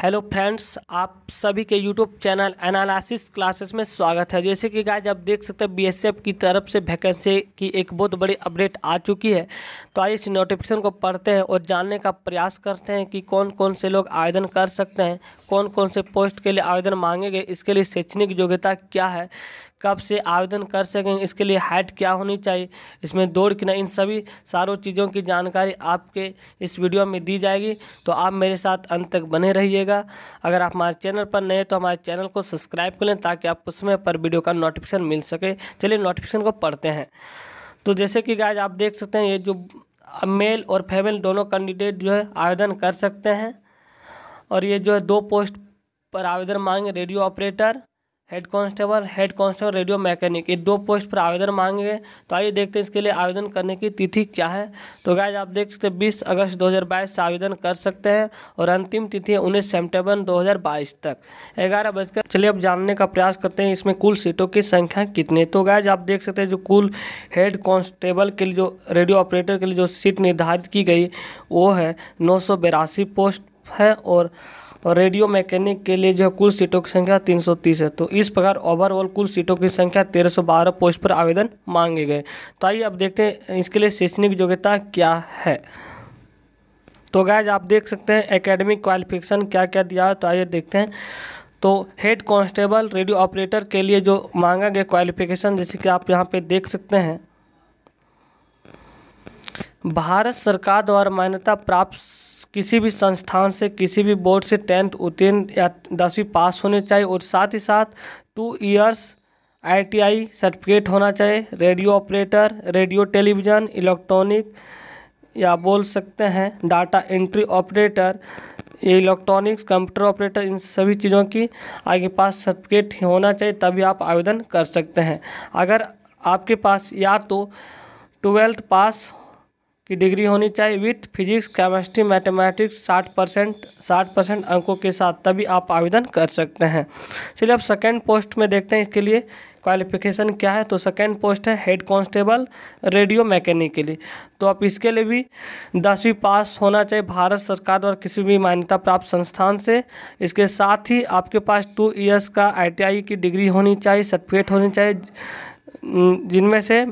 Hello friends, आप सभी के यूट्यूब चैनल एनालिसिस क्लासेस में स्वागत है। जैसे कि गाइस आप देख सकते हैं बीएसएफ की तरफ से वैकेंसी की एक बहुत बड़ी अपडेट आ चुकी है। तो आइए इस नोटिफिकेशन को पढ़ते हैं और जानने का प्रयास करते हैं कि कौन कौन से लोग आवेदन कर सकते हैं, कौन कौन से पोस्ट के लिए आवेदन मांगे गए, इसके लिए शैक्षणिक योग्यता क्या है, कब से आवेदन कर सकेंगे, इसके लिए हाइट क्या होनी चाहिए, इसमें दौड़ कितना, इन सभी सारों चीज़ों की जानकारी आपके इस वीडियो में दी जाएगी। तो आप मेरे साथ अंत तक बने रहिएगा। अगर आप हमारे चैनल पर नए हैं तो हमारे चैनल को सब्सक्राइब कर लें ताकि आपको समय पर वीडियो का नोटिफिकेशन मिल सके। चलिए नोटिफिकेशन को पढ़ते हैं। तो जैसे कि गाइस आप देख सकते हैं, ये जो मेल और फीमेल दोनों कैंडिडेट जो है आवेदन कर सकते हैं। और ये जो है 2 पोस्ट पर आवेदन मांगे, radio operator, head constable radio mechanic, ये 2 पोस्ट पर आवेदन मांगे। तो आइए देखते हैं इसके लिए आवेदन करने की तिथि क्या है। तो गाइस आप देख सकते हैं 20 अगस्त 2022 से आवेदन कर सकते हैं और अंतिम तिथि है 19 सितंबर 2022 तक 11 बजकर। चलिए अब जानने का प्रयास करते हैं इसमें कुल सीटों की संख्या कितनी। तो गाइस आप देख सकते हैं जो कुल हेड कांस्टेबल के लिए, जो रेडियो ऑपरेटर के लिए जो सीट निर्धारित की गई वो है 982 पोस्ट है और रेडियो मैकेनिक के लिए जो कुल सीटों की संख्या 330 है। तो इस प्रकार ओवरऑल कुल सीटों की संख्या 1312 पोस्ट पर आवेदन मांगे गए। तो आइए अब देखते हैं इसके लिए शैक्षणिक योग्यता क्या है। तो गाइस आप देख सकते हैं एकेडमिक क्वालिफिकेशन क्या क्या दिया है। तो आइए देखते हैं। तो हेड कांस्टेबल रेडियो ऑपरेटर के लिए जो मांगा गया क्वालिफिकेशन, जैसे कि आप यहाँ पे देख सकते हैं, भारत सरकार द्वारा मान्यता प्राप्त किसी भी संस्थान से, किसी भी बोर्ड से 10th उत्तीर्ण या 10वीं पास होने चाहिए और साथ ही साथ 2 इयर्स ITI सर्टिफिकेट होना चाहिए। Radio operator, radio television, electronic या बोल सकते हैं डाटा एंट्री ऑपरेटर, ये इलेक्ट्रॉनिक्स, कंप्यूटर ऑपरेटर, इन सभी चीज़ों की आपके पास सर्टिफिकेट होना चाहिए, तभी आप आवेदन कर सकते हैं। अगर आपके पास या तो 12th पास की डिग्री होनी चाहिए विथ फिजिक्स, केमिस्ट्री, मैथमेटिक्स 60% अंकों के साथ, तभी आप आवेदन कर सकते हैं। चलिए अब सेकेंड पोस्ट में देखते हैं इसके लिए क्वालिफिकेशन क्या है। तो सेकेंड पोस्ट है हेड कांस्टेबल रेडियो मैकेनिक के लिए। तो आप इसके लिए भी 10वीं पास होना चाहिए भारत सरकार द्वारा किसी भी मान्यता प्राप्त संस्थान से। इसके साथ ही आपके पास 2 इयर्स का ITI की डिग्री होनी चाहिए, सर्टिफिकेट होनी चाहिए, जिनमें से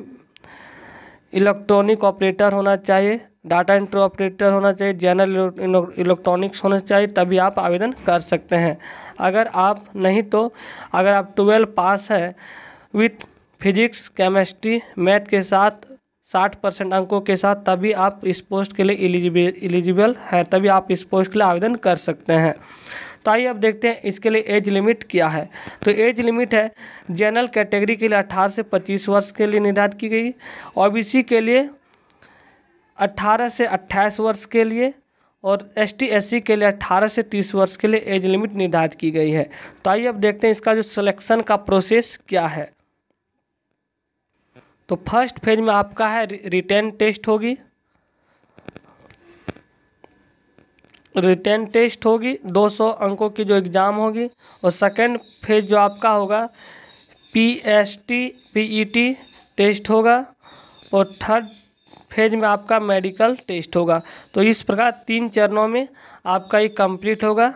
इलेक्ट्रॉनिक ऑपरेटर होना चाहिए, डाटा एंट्री ऑपरेटर होना चाहिए, जनरल इलेक्ट्रॉनिक्स होना चाहिए, तभी आप आवेदन कर सकते हैं। अगर आप नहीं तो अगर आप 12 पास है विथ फिजिक्स, केमिस्ट्री, मैथ के साथ 60% अंकों के साथ, तभी आप इस पोस्ट के लिए एलिजिबल है, तभी आप इस पोस्ट के लिए आवेदन कर सकते हैं। तो आइए अब देखते हैं इसके लिए एज लिमिट क्या है। तो एज लिमिट है जनरल कैटेगरी के लिए 18 से 25 वर्ष के लिए निर्धारित की गई, OBC के लिए 18 से 28 वर्ष के लिए और ST SC के लिए 18 से 30 वर्ष के लिए एज लिमिट निर्धारित की गई है। तो आइए अब देखते हैं इसका जो सिलेक्शन का प्रोसेस क्या है। तो फर्स्ट फेज में आपका है रिटेन टेस्ट होगी, 200 अंकों की जो एग्ज़ाम होगी। और सेकंड फेज जो आपका होगा PET टेस्ट होगा और थर्ड फेज में आपका मेडिकल टेस्ट होगा। तो इस प्रकार 3 चरणों में आपका ये कंप्लीट होगा।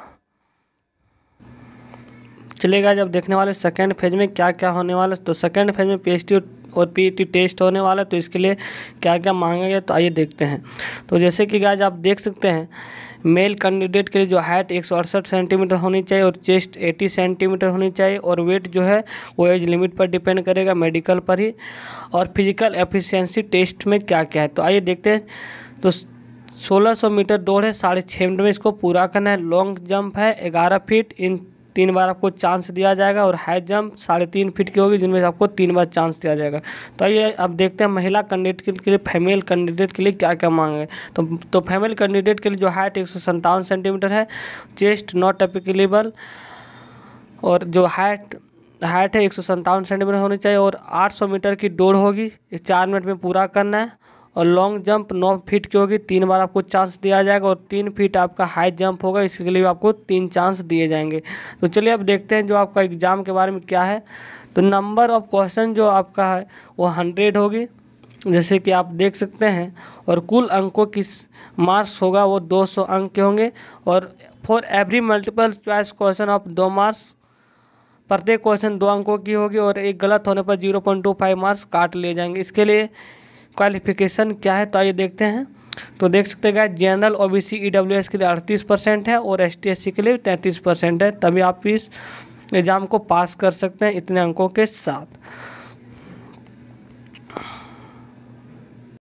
चलेगा जब देखने वाले सेकंड फेज में क्या क्या होने वाला है। तो सेकंड फेज में PST और PET टेस्ट होने वाला है। तो इसके लिए क्या क्या मांगा गया, तो आइए देखते हैं। तो जैसे कि गाइस आप देख सकते हैं, मेल कैंडिडेट के लिए जो हाइट 168 सेंटीमीटर होनी चाहिए और चेस्ट 80 सेंटीमीटर होनी चाहिए और वेट जो है वो एज लिमिट पर डिपेंड करेगा, मेडिकल पर ही। और फिजिकल एफिशिएंसी टेस्ट में क्या क्या है, तो आइए देखते हैं। तो 1600 मीटर दौड़ है, 6.5 मिनट में इसको पूरा करना है। लॉन्ग जंप है 11 फीट, इन 3 बार आपको चांस दिया जाएगा। और हाई जंप 3.5 फीट की होगी, जिनमें आपको 3 बार चांस दिया जाएगा। तो आइए अब देखते हैं महिला कैंडिडेट के लिए, फीमेल कैंडिडेट के लिए क्या क्या मांगे। तो फीमेल कैंडिडेट के लिए जो हाइट 157 सेंटीमीटर है, चेस्ट नॉट एप्लीकेबल, और जो हाइट है 157 सेंटीमीटर होनी चाहिए। और 800 मीटर की दौड़ होगी, 4 मिनट में पूरा करना है। और लॉन्ग जंप 9 फीट की होगी, 3 बार आपको चांस दिया जाएगा। और 3 फीट आपका हाई जंप होगा, इसके लिए आपको 3 चांस दिए जाएंगे। तो चलिए अब देखते हैं जो आपका एग्ज़ाम के बारे में क्या है। तो नंबर ऑफ क्वेश्चन जो आपका है वो 100 होगी जैसे कि आप देख सकते हैं। और कुल अंकों की मार्क्स होगा वो 200 अंक के होंगे। और for every multiple choice question of 2 marks, प्रत्येक क्वेश्चन 2 अंकों की होगी और एक गलत होने पर 0.25 मार्क्स काट लिए जाएंगे। इसके लिए क्वालिफिकेशन क्या है तो आइए देखते हैं। तो देख सकते हैं जनरल ओबीसी ईडब्ल्यूएस के लिए 38% है और एसटी एससी के लिए 33% है, तभी आप इस एग्ज़ाम को पास कर सकते हैं इतने अंकों के साथ।